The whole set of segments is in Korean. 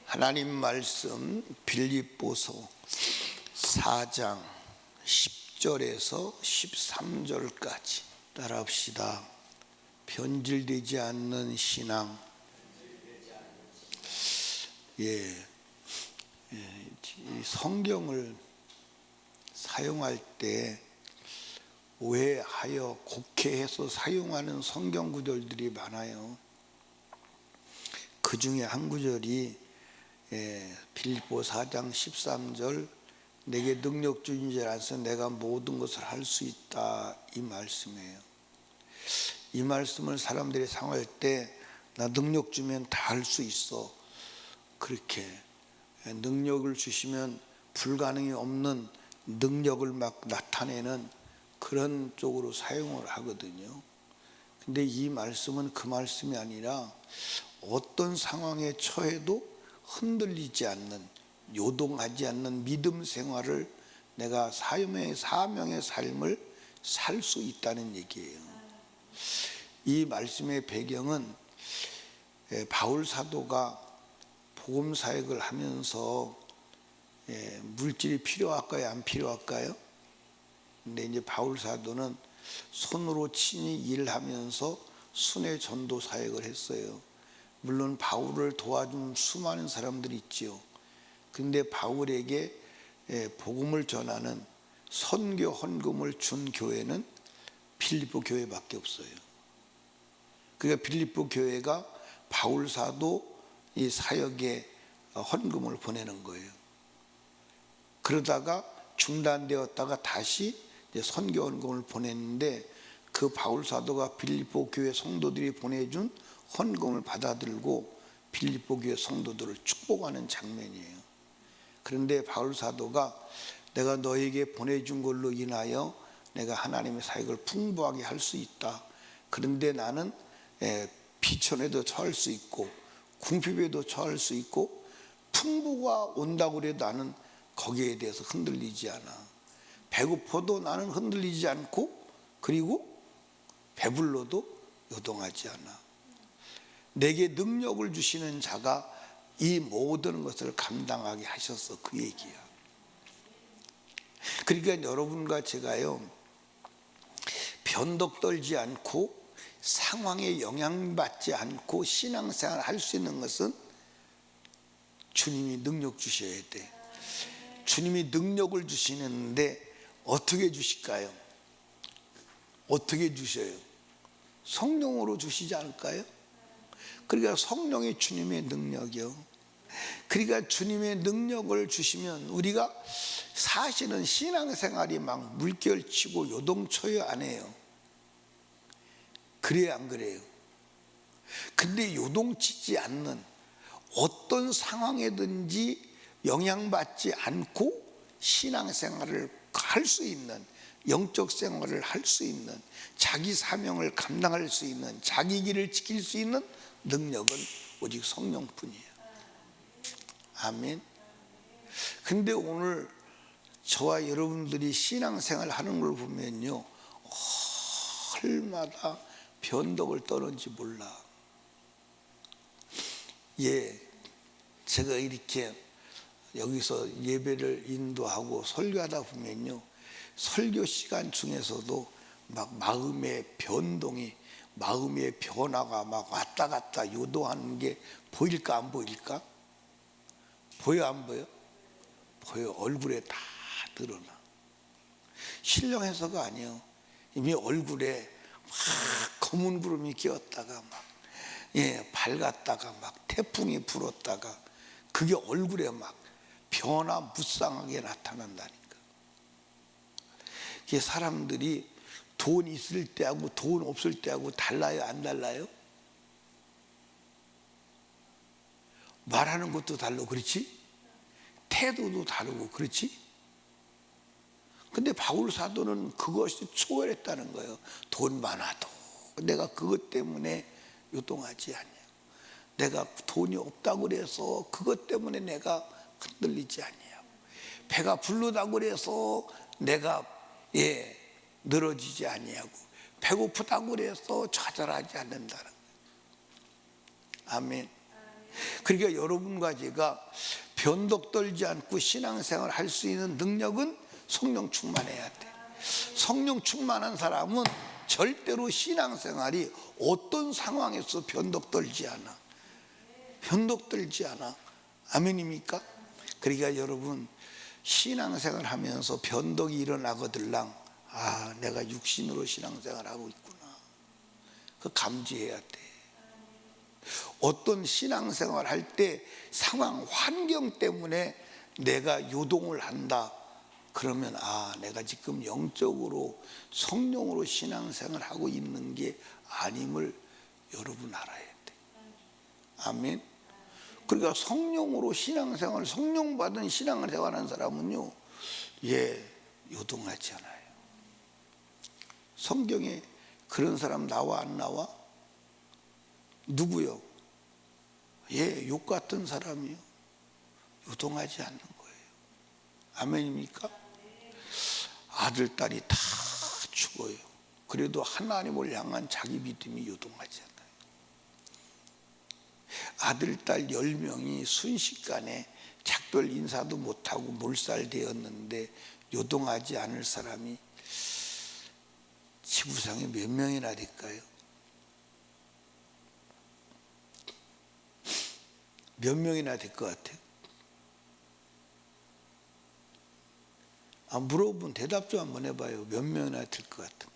하나님 말씀 빌립보서 4장 10절에서 13절까지 따라합시다. 변질되지 않는 신앙. 이 성경을 사용할 때 오해하여 곡해해서 사용하는 성경 구절들이 많아요. 그 중에 한 구절이 빌립보 4장 13절 내게 능력 주신 줄 알아서 내가 모든 것을 할 수 있다, 이 말씀이에요. 이 말씀을 사람들이 상할 때 나 능력 주면 다 할 수 있어, 그렇게 능력을 주시면 불가능이 없는 능력을 막 나타내는 그런 쪽으로 사용을 하거든요. 근데 이 말씀은 그 말씀이 아니라 어떤 상황에 처해도 흔들리지 않는, 요동하지 않는 믿음 생활을 내가 사명의 삶을 살 수 있다는 얘기예요. 이 말씀의 배경은 바울 사도가 복음 사역을 하면서 물질이 필요할까요, 안 필요할까요? 근데 이제 바울 사도는 손으로 친히 일하면서 순회 전도 사역을 했어요. 물론 바울을 도와준 수많은 사람들이 있지요. 그런데 바울에게 복음을 전하는 선교 헌금을 준 교회는 빌립보 교회밖에 없어요. 그러니까 빌립보 교회가 바울 사도 이 사역에 헌금을 보내는 거예요. 그러다가 중단되었다가 다시 선교 헌금을 보냈는데 그 바울 사도가 빌립보 교회 성도들이 보내준 헌금을 받아들고 빌립보 교회 성도들을 축복하는 장면이에요. 그런데 바울 사도가 내가 너에게 보내준 걸로 인하여 내가 하나님의 사역을 풍부하게 할 수 있다. 그런데 나는 비천에도 처할 수 있고 궁핍에도 처할 수 있고 풍부가 온다고 해도 나는 거기에 대해서 흔들리지 않아. 배고파도 나는 흔들리지 않고, 그리고 배불러도 요동하지 않아. 내게 능력을 주시는 자가 이 모든 것을 감당하게 하셔서 그 얘기야. 그러니까 여러분과 제가요, 변덕 떨지 않고 상황에 영향받지 않고 신앙생활을 할 수 있는 것은 주님이 능력 주셔야 돼. 주님이 능력을 주시는데 어떻게 주실까요? 어떻게 주셔요? 성령으로 주시지 않을까요? 그러니까 성령이 주님의 능력이요. 그러니까 주님의 능력을 주시면 우리가 사실은 신앙생활이 막 물결치고 요동쳐요, 안 해요? 그래요, 안 그래요? 근데 요동치지 않는, 어떤 상황에든지 영향받지 않고 신앙생활을 할 수 있는, 영적 생활을 할 수 있는, 자기 사명을 감당할 수 있는, 자기 길을 지킬 수 있는 능력은 오직 성령뿐이에요. 아멘. 근데 오늘 저와 여러분들이 신앙생활 하는 걸 보면요, 얼마나 변덕을 떠는지 몰라. 제가 이렇게 여기서 예배를 인도하고 설교하다 보면요, 설교 시간 중에서도 막 마음의 변동이, 마음의 변화가 막 왔다 갔다 요동하는 게 보일까 안 보일까? 보여 안 보여? 보여. 얼굴에 다 드러나. 신령해서가 아니에요. 이미 얼굴에 막 검은 구름이 끼었다가 막 밝았다가 막 태풍이 불었다가 그게 얼굴에 막 변화무쌍하게 나타난다니까. 이게 사람들이 돈 있을 때하고 돈 없을 때하고 달라요, 안 달라요? 말하는 것도 다르고, 그렇지? 태도도 다르고, 그렇지? 근데 바울 사도는 그것이 초월했다는 거예요. 돈 많아도 내가 그것 때문에 요동하지 않냐. 내가 돈이 없다고 그래서 그것 때문에 내가 흔들리지 않냐. 배가 부르다고 그래서 내가 늘어지지 아니하고, 배고프다고 그래서 좌절하지 않는다는 거예요. 아멘. 그러니까 여러분과 제가 변덕 떨지 않고 신앙생활 할 수 있는 능력은 성령 충만해야 돼. 성령 충만한 사람은 절대로 신앙생활이 어떤 상황에서 변덕 떨지 않아. 변덕 떨지 않아. 아멘입니까? 그러니까 여러분, 신앙생활 하면서 변덕이 일어나거들랑, 아, 내가 육신으로 신앙생활 하고 있구나. 그 감지해야 돼. 어떤 신앙생활 할 때 상황, 환경 때문에 내가 요동을 한다. 그러면 아, 내가 지금 영적으로 성령으로 신앙생활 하고 있는 게 아님을 여러분 알아야 돼. 아멘. 그러니까 성령으로 신앙생활, 성령 받은 신앙생활 하는 사람은요, 요동하지 않아요. 성경에 그런 사람 나와 안 나와? 누구요? 욕 같은 사람이요. 요동하지 않는 거예요. 아멘입니까? 아들, 딸이 다 죽어요. 그래도 하나님을 향한 자기 믿음이 요동하지 않아요. 아들, 딸 10명이 순식간에 작별 인사도 못하고 몰살되었는데 요동하지 않을 사람이 지구상에 몇 명이나 될까요? 몇 명이나 될 것 같아요? 물어보면 대답 좀 한번 해봐요. 몇 명이나 될 것 같은가?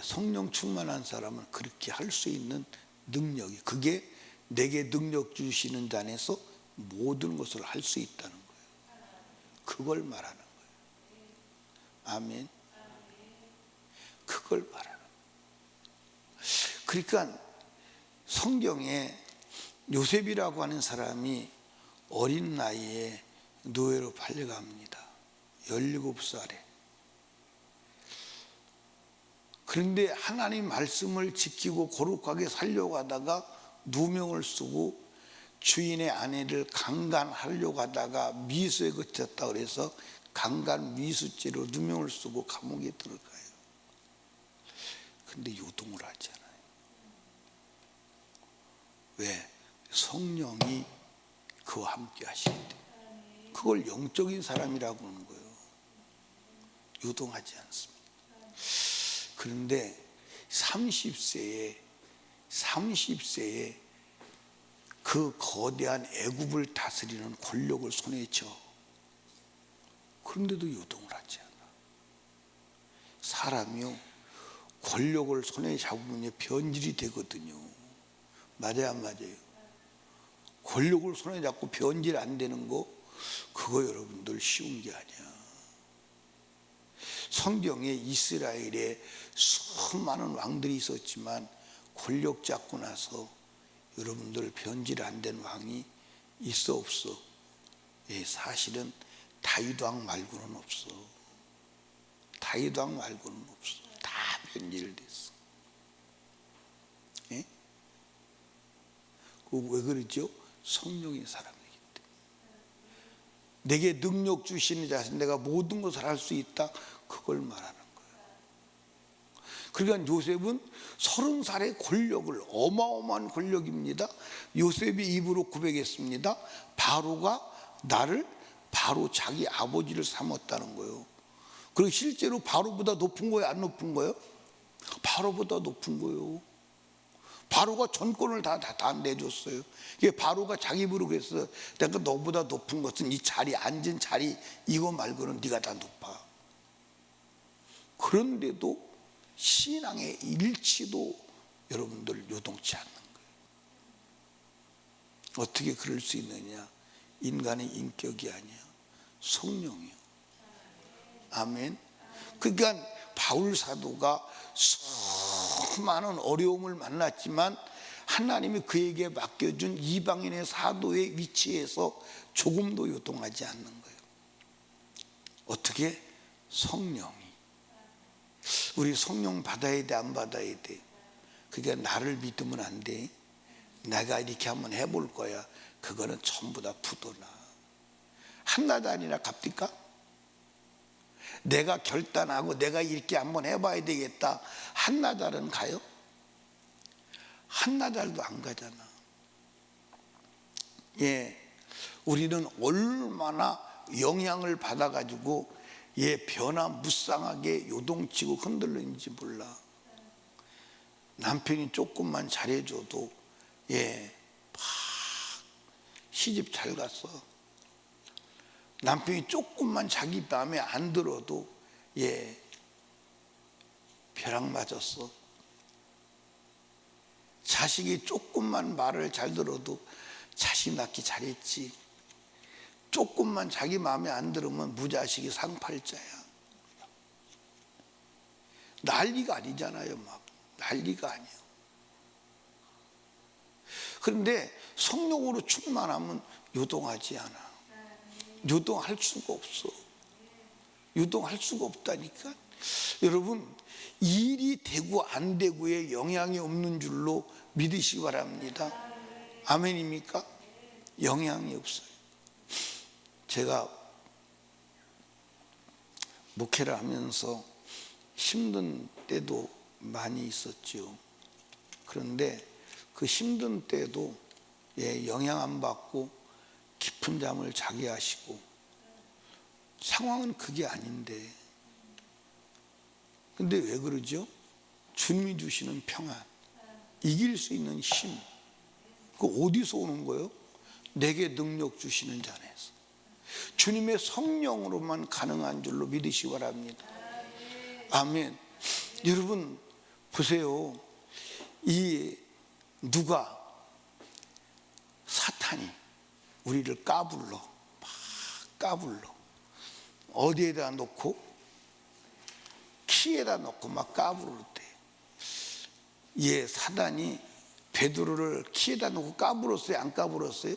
성령 충만한 사람은 그렇게 할 수 있는 능력이, 그게 내게 능력 주시는 자에서 모든 것을 할 수 있다는 거예요. 그걸 말하는 거예요. 아멘. 그걸 말하는 거예요. 그러니까 성경에 요셉이라고 하는 사람이 어린 나이에 노예로 팔려갑니다. 17살에. 그런데 하나님 말씀을 지키고 거룩하게 살려고 하다가 누명을 쓰고 주인의 아내를 강간하려고 하다가 미수에 그쳤다 그래서 강간 미수죄로 누명을 쓰고 감옥에 들어가요. 근데 요동을 하지 않아요. 왜? 성령이 그와 함께 하시는데. 그걸 영적인 사람이라고 하는 거예요. 요동하지 않습니다. 그런데 30세에 그 거대한 애굽을 다스리는 권력을 손에 쥐어. 그런데도 요동을 하지 않아. 사람이요, 권력을 손에 잡으면 변질이 되거든요. 맞아요, 안 맞아요? 권력을 손에 잡고 변질 안 되는 거, 그거 여러분들 쉬운 게 아니야. 성경에 이스라엘에 수많은 왕들이 있었지만 권력 잡고 나서 여러분들 변질 안 된 왕이 있어 없어? 사실은 다윗 왕 말고는 없어. 다윗 왕 말고는 없어. 다 변질됐어. 왜 그러죠? 성령의 사람이기 때문에. 내게 능력 주시는 자신 내가 모든 것을 할 수 있다. 그걸 말하는 거예요. 그러니까 요셉은 30살의 권력을, 어마어마한 권력입니다. 요셉이 입으로 고백했습니다. 바로가 나를 바로 자기 아버지를 삼았다는 거예요. 그리고 실제로 바로보다 높은 거예요, 안 높은 거예요? 바로보다 높은 거예요. 바로가 전권을 다 내줬어요. 이게 바로가 자기 입으로 그랬어요. 내가 너보다 높은 것은 이 자리, 앉은 자리 이거 말고는 네가 다 높아. 그런데도 신앙의 일치도 여러분들 요동치 않는 거예요. 어떻게 그럴 수 있느냐? 인간의 인격이 아니야, 성령이요. 아멘. 그러니까 바울 사도가 수많은 어려움을 만났지만 하나님이 그에게 맡겨준 이방인의 사도의 위치에서 조금도 요동하지 않는 거예요. 어떻게? 성령이. 우리 성령 받아야 돼, 안 받아야 돼? 그러니까 나를 믿으면 안 돼. 내가 이렇게 한번 해볼 거야. 그거는 전부 다 부도나. 한나단이나 갑니까? 내가 결단하고 내가 이렇게 한번 해봐야 되겠다. 한나달은 가요? 한나절도 안 가잖아. 예, 우리는 얼마나 영향을 받아가지고 변화무쌍하게 요동치고 흔들리는지 몰라. 남편이 조금만 잘해줘도 막 시집 잘 갔어. 남편이 조금만 자기 마음에 안 들어도 벼락 맞았어. 자식이 조금만 말을 잘 들어도 자식 낳기 잘했지. 조금만 자기 마음에 안 들으면 무자식이 상팔자야. 난리가 아니잖아요. 막 난리가 아니에요. 그런데 성령으로 충만하면 요동하지 않아. 요동할 수가 없어. 요동할 수가 없다니까. 여러분, 일이 되고 안 되고에 영향이 없는 줄로 믿으시기 바랍니다. 아멘입니까? 영향이 없어요. 제가 목회를 하면서 힘든 때도 많이 있었죠. 그런데 그 힘든 때도 영향 안 받고 깊은 잠을 자게 하시고, 상황은 그게 아닌데 근데 왜 그러죠? 주님이 주시는 평안, 이길 수 있는 힘, 그 어디서 오는 거예요? 내게 능력 주시는 자 안에서. 주님의 성령으로만 가능한 줄로 믿으시기 바랍니다. 아멘. 여러분 보세요. 이 누가, 사탄이 우리를 까불러, 막 까불러. 어디에다 놓고? 키에다 놓고 막 까부를 때, 사단이 베드로를 키에다 놓고 까불었어요? 안 까불었어요?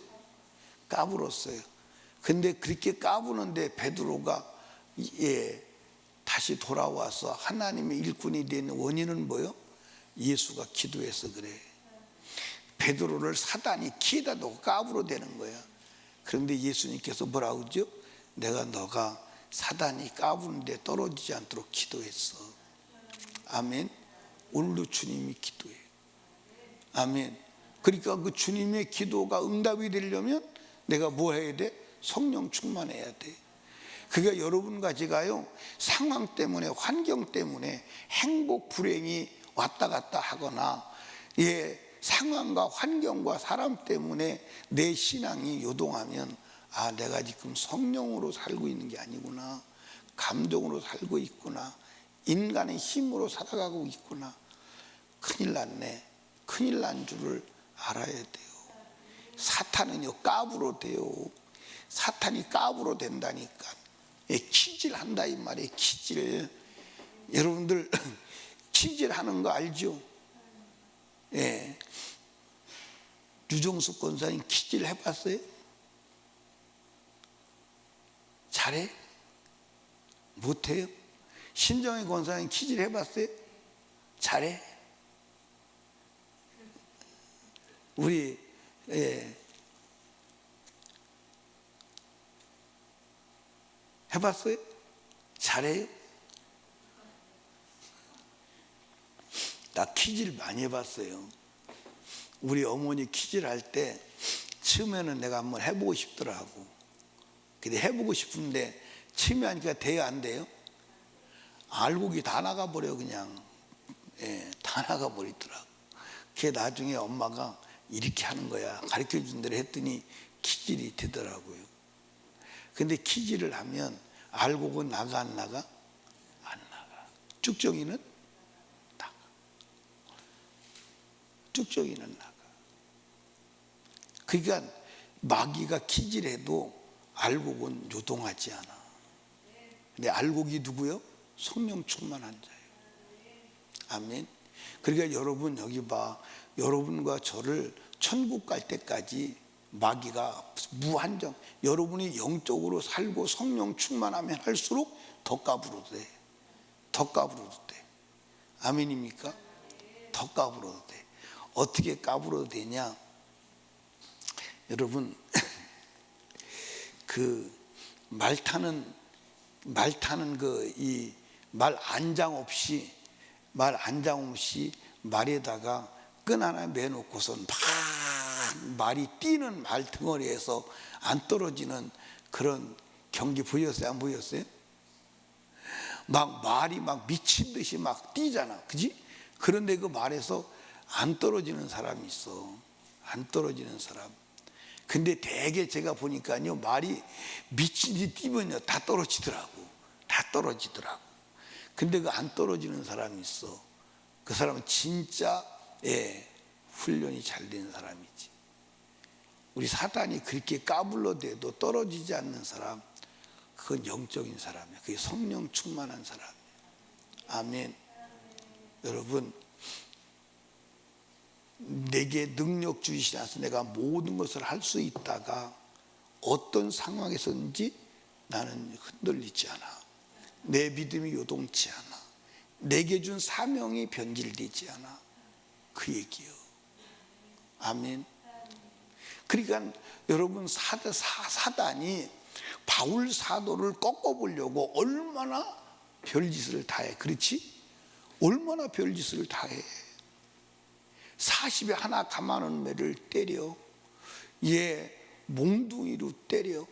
까불었어요. 근데 그렇게 까부는데 베드로가 다시 돌아와서 하나님의 일꾼이 된 원인은 뭐예요? 예수가 기도해서 그래. 베드로를 사단이 키에다 놓고 까불어대는 거야. 그런데 예수님께서 뭐라고 그러죠? 내가 너가 사단이 까부는데 떨어지지 않도록 기도했어. 아멘. 오늘도 주님이 기도해. 아멘. 그러니까 그 주님의 기도가 응답이 되려면 내가 뭐 해야 돼? 성령 충만해야 돼. 그러니까 여러분과 제가요, 상황 때문에, 환경 때문에 행복 불행이 왔다 갔다 하거나 상황과 환경과 사람 때문에 내 신앙이 요동하면, 아, 내가 지금 성령으로 살고 있는 게 아니구나, 감동으로 살고 있구나, 인간의 힘으로 살아가고 있구나, 큰일 났네, 큰일 난 줄을 알아야 돼요. 사탄은요 까불어 돼요. 사탄이 까불어 된다니까. 키질 한다 이 말이에요. 키질. 여러분들 키질 하는 거 알죠? 유정숙 권사님 키질 해봤어요? 잘해? 못해요? 신정희 권사님 키질 해봤어요? 잘해? 우리 해봤어요? 잘해요? 나 키질 많이 해봤어요. 우리 어머니 키질 할 때 처음에는 내가 한번 해보고 싶더라고. 근데 해보고 싶은데 처음에 하니까 돼요, 안 돼요? 알곡이 다 나가버려. 그냥 다 나가버리더라고. 그게 나중에 엄마가 이렇게 하는 거야, 가르쳐준 대로 했더니 키질이 되더라고요. 근데 키질을 하면 알곡은 나가 안 나가? 안 나가. 쭉정이는 나가. 쭉정이는 나가. 그러니까 마귀가 키질해도 알곡은 요동하지 않아. 근데 알곡이 누구요? 성령 충만한 자예요. 아멘. 그러니까 여러분 여기 봐, 여러분과 저를 천국 갈 때까지 마귀가 무한정, 여러분이 영적으로 살고 성령 충만하면 할수록 더 까불어도 돼. 더 까불어도 돼. 아멘입니까? 더 까불어도 돼. 어떻게 까불어도 되냐? 여러분 그 말 타는 그 이 말 안장 없이 말에다가 끈 하나 매놓고선 막 말이 뛰는 말 덩어리에서 안 떨어지는 그런 경기 보였어요? 안 보였어요? 막 말이 막 미친 듯이 막 뛰잖아, 그지? 그런데 그 말에서 안 떨어지는 사람이 있어. 안 떨어지는 사람. 근데 대개 제가 보니까요, 말이 미친 듯이 뛰면요 다 떨어지더라고. 다 떨어지더라고. 근데 그 안 떨어지는 사람이 있어. 그 사람은 진짜 훈련이 잘 된 사람이지. 우리 사단이 그렇게 까불러대도 떨어지지 않는 사람, 그건 영적인 사람이야. 그게 성령 충만한 사람이야. 아멘. 여러분, 내게 능력 주시나서 내가 모든 것을 할 수 있다가 어떤 상황에서든지 나는 흔들리지 않아. 내 믿음이 요동치 않아. 내게 준 사명이 변질되지 않아. 그 얘기요. 아멘. 그러니까 여러분, 사단이 바울 사도를 꺾어보려고 얼마나 별짓을 다해. 그렇지? 얼마나 별짓을 다해. 40에 하나 감하는 매를 때려. 얘 몽둥이로 때려.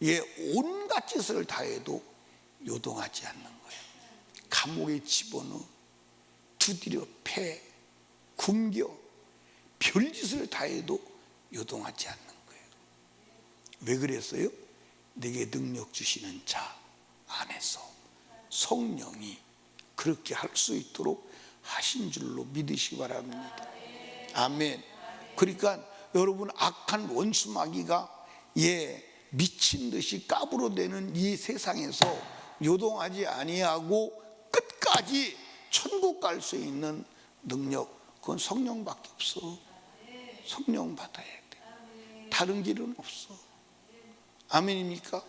얘 온갖 짓을 다해도 요동하지 않는 거예요. 감옥에 집어넣어, 두드려 패, 굶겨, 별짓을 다해도 요동하지 않는 거예요. 왜 그랬어요? 내게 능력 주시는 자 안에서 성령이 그렇게 할 수 있도록 하신 줄로 믿으시기 바랍니다. 아멘. 그러니까 여러분, 악한 원수 마귀가 미친 듯이 까불어대는 이 세상에서 요동하지 아니하고 끝까지 천국 갈 수 있는 능력, 그건 성령밖에 없어. 성령 받아야 돼. 다른 길은 없어. 아멘입니까?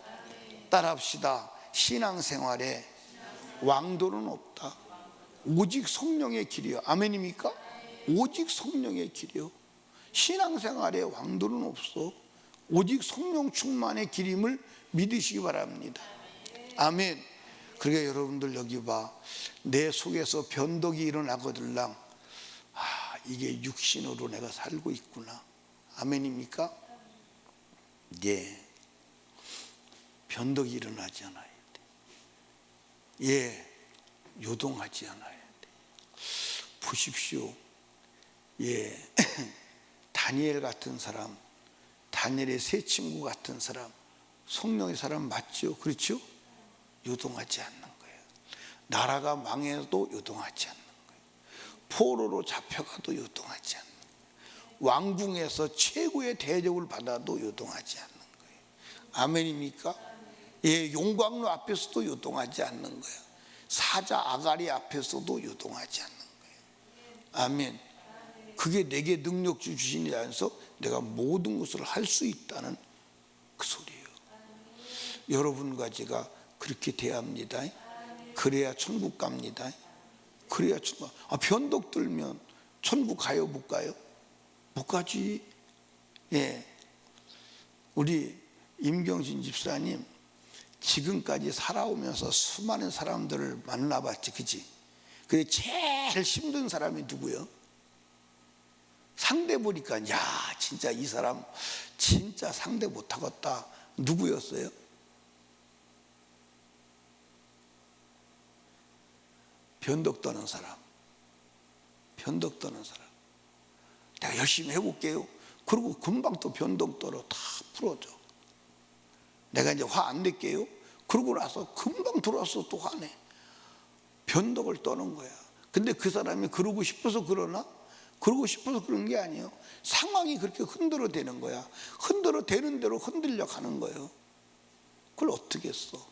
따라합시다. 신앙생활에 왕도는 없다. 오직 성령의 길이요. 아멘입니까? 오직 성령의 길이요. 신앙생활에 왕도는 없어. 오직 성령 충만의 길임을 믿으시기 바랍니다. 아멘. 그러니까 여러분들 여기 봐. 내 속에서 변덕이 일어나거들랑, 이게 육신으로 내가 살고 있구나. 아멘입니까? 예. 변덕이 일어나지 않아야 돼. 요동하지 않아야 돼. 보십시오. 다니엘 같은 사람, 다니엘의 세 친구 같은 사람, 성령의 사람 맞죠? 그렇죠? 요동하지 않는 거예요. 나라가 망해도 요동하지 않는 거예요. 포로로 잡혀가도 요동하지 않는 거예요. 왕궁에서 최고의 대접을 받아도 요동하지 않는 거예요. 아멘입니까? 용광로 앞에서도 요동하지 않는 거예요. 사자 아가리 앞에서도 요동하지 않는 거예요. 아멘. 그게 내게 능력 주시니 안에서 내가 모든 것을 할 수 있다는 그 소리예요. 여러분과 제가 그렇게 돼야 합니다. 그래야 천국 갑니다. 그래야 천국. 변덕 들면 천국 가요, 못 가요? 못 가지. 우리 임경신 집사님 지금까지 살아오면서 수많은 사람들을 만나봤지, 그치? 근데 제일 힘든 사람이 누구요? 상대 보니까 진짜 이 사람 진짜 상대 못하겠다. 누구였어요? 변덕 떠는 사람. 변덕 떠는 사람. 내가 열심히 해볼게요. 그리고 금방 또 변덕 떨어 다 풀어져. 내가 이제 화 안 낼게요. 그러고 나서 금방 들어와서 또 화내. 변덕을 떠는 거야. 근데 그 사람이 그러고 싶어서 그러나? 그러고 싶어서 그런 게 아니에요. 상황이 그렇게 흔들어 대는 거야. 흔들어 대는 대로 흔들려 가는 거예요. 그걸 어떻게 했어?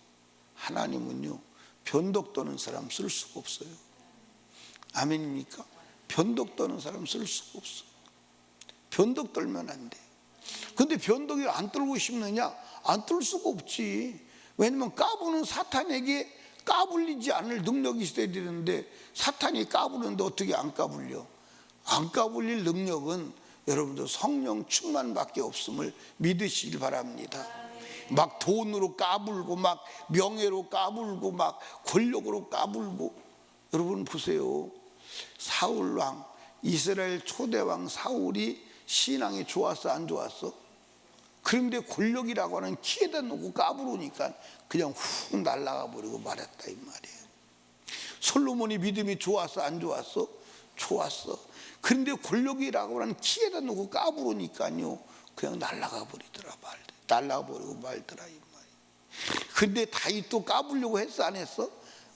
하나님은요, 변덕 떠는 사람 쓸 수가 없어요. 아멘입니까? 변덕 떠는 사람 쓸 수가 없어. 변덕 떨면 안 돼. 근데 변덕이 안 떨고 싶느냐? 안 떨 수가 없지. 왜냐면 까부는 사탄에게 까불리지 않을 능력이 있어야 되는데, 사탄이 까부는데 어떻게 안 까불려? 안 까불릴 능력은 여러분들 성령 충만밖에 없음을 믿으시길 바랍니다. 막 돈으로 까불고, 막 명예로 까불고, 막 권력으로 까불고. 여러분 보세요. 사울왕 이스라엘 초대왕 사울이 신앙이 좋았어 안 좋았어? 그런데 권력이라고 하는 키에다 놓고 까부르니까 그냥 훅 날아가 버리고 말았다 이 말이에요. 솔로몬이 믿음이 좋았어 안 좋았어? 좋았어. 그런데 권력이라고 하는 키에다 놓고 까부르니까요 그냥 날아가 버리더라 날아가 버리고 말더라 이 말이에요. 근데 다윗도 까불려고 했어 안 했어?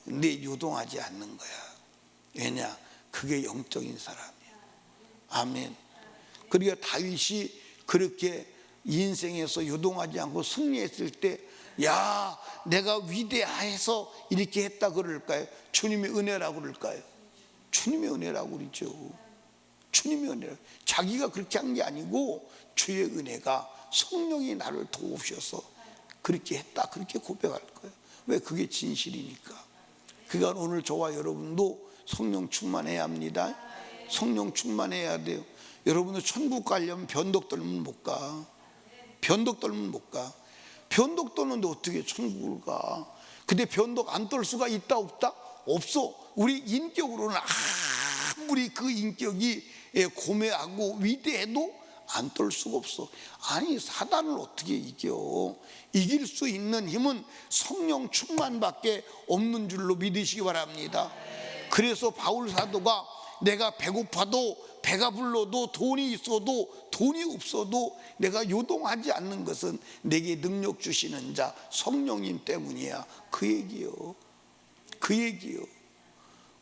근데 요동하지 않는 거야. 왜냐? 그게 영적인 사람이야. 아멘. 그러니까 다윗이 그렇게 인생에서 요동하지 않고 승리했을 때, 야, 내가 위대해서 이렇게 했다 그럴까요? 주님의 은혜라고 그럴까요? 주님의 은혜라고 그러죠. 주님의 은혜라고. 자기가 그렇게 한 게 아니고 주의 은혜가 성령이 나를 도우셔서 그렇게 했다, 그렇게 고백할 거예요. 왜? 그게 진실이니까. 그러니까 오늘 저와 여러분도 성령 충만해야 합니다. 성령 충만해야 돼요. 여러분도 천국 가려면 변덕 떨면 못 가. 변덕 떨면 못 가. 변덕 떠는데 어떻게 천국을 가? 근데 변덕 안 떨 수가 있다 없다? 없어. 우리 인격으로는 아무리 그 인격이 고매하고 위대해도 안 떨 수가 없어. 아니 사단을 어떻게 이겨? 이길 수 있는 힘은 성령 충만밖에 없는 줄로 믿으시기 바랍니다. 그래서 바울 사도가 내가 배고파도 배가 불러도 돈이 있어도 돈이 없어도 내가 요동하지 않는 것은 내게 능력 주시는 자 성령님 때문이야. 그 얘기요. 그 얘기요.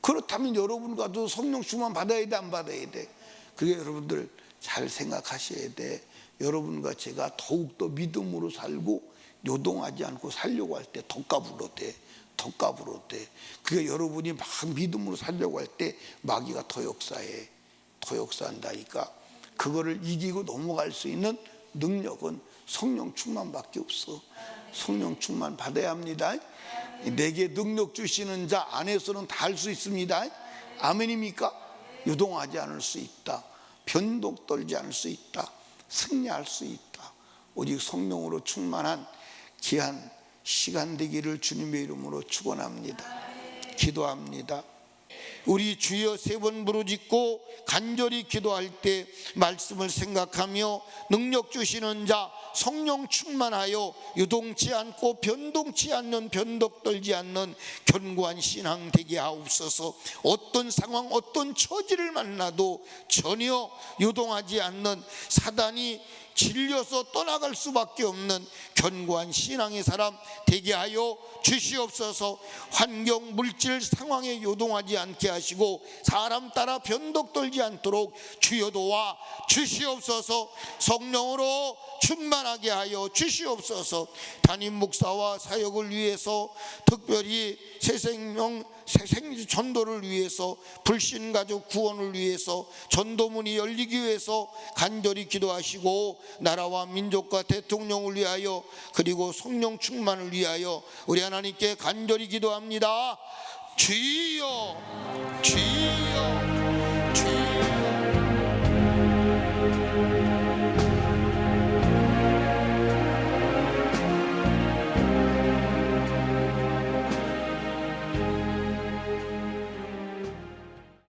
그렇다면 여러분과도 성령 충만 받아야 돼 안 받아야 돼? 그게 여러분들 잘 생각하셔야 돼. 여러분과 제가 더욱더 믿음으로 살고 요동하지 않고 살려고 할 때 덕값으로 돼. 덕값으로 돼. 그게 여러분이 막 믿음으로 살려고 할 때 마귀가 더 역사해. 더 역사한다니까. 그거를 이기고 넘어갈 수 있는 능력은 성령 충만밖에 없어. 성령 충만 받아야 합니다. 내게 능력 주시는 자 안에서는 다 할 수 있습니다. 아멘입니까? 요동하지 않을 수 있다. 변덕 떨지 않을 수 있다. 승리할 수 있다. 오직 성령으로 충만한 귀한 시간 되기를 주님의 이름으로 축원합니다. 기도합니다. 우리 주여 세 번 부르짖고 간절히 기도할 때 말씀을 생각하며 능력 주시는 자 성령 충만하여 유동치 않고 변동치 않는 변덕 떨지 않는 견고한 신앙 되게 하옵소서. 어떤 상황 어떤 처지를 만나도 전혀 유동하지 않는 사단이 질려서 떠나갈 수밖에 없는 견고한 신앙의 사람 되게 하여 주시옵소서. 환경 물질 상황에 요동하지 않게 하시고 사람 따라 변덕 떨지 않도록 주여 도와 주시옵소서. 성령으로 충만하게 하여 주시옵소서. 담임 목사와 사역을 위해서 특별히 새생명 전도를 위해서 불신가족 구원을 위해서 전도문이 열리기 위해서 간절히 기도하시고 나라와 민족과 대통령을 위하여 그리고 성령 충만을 위하여 우리 하나님께 간절히 기도합니다. 주여 주여 주여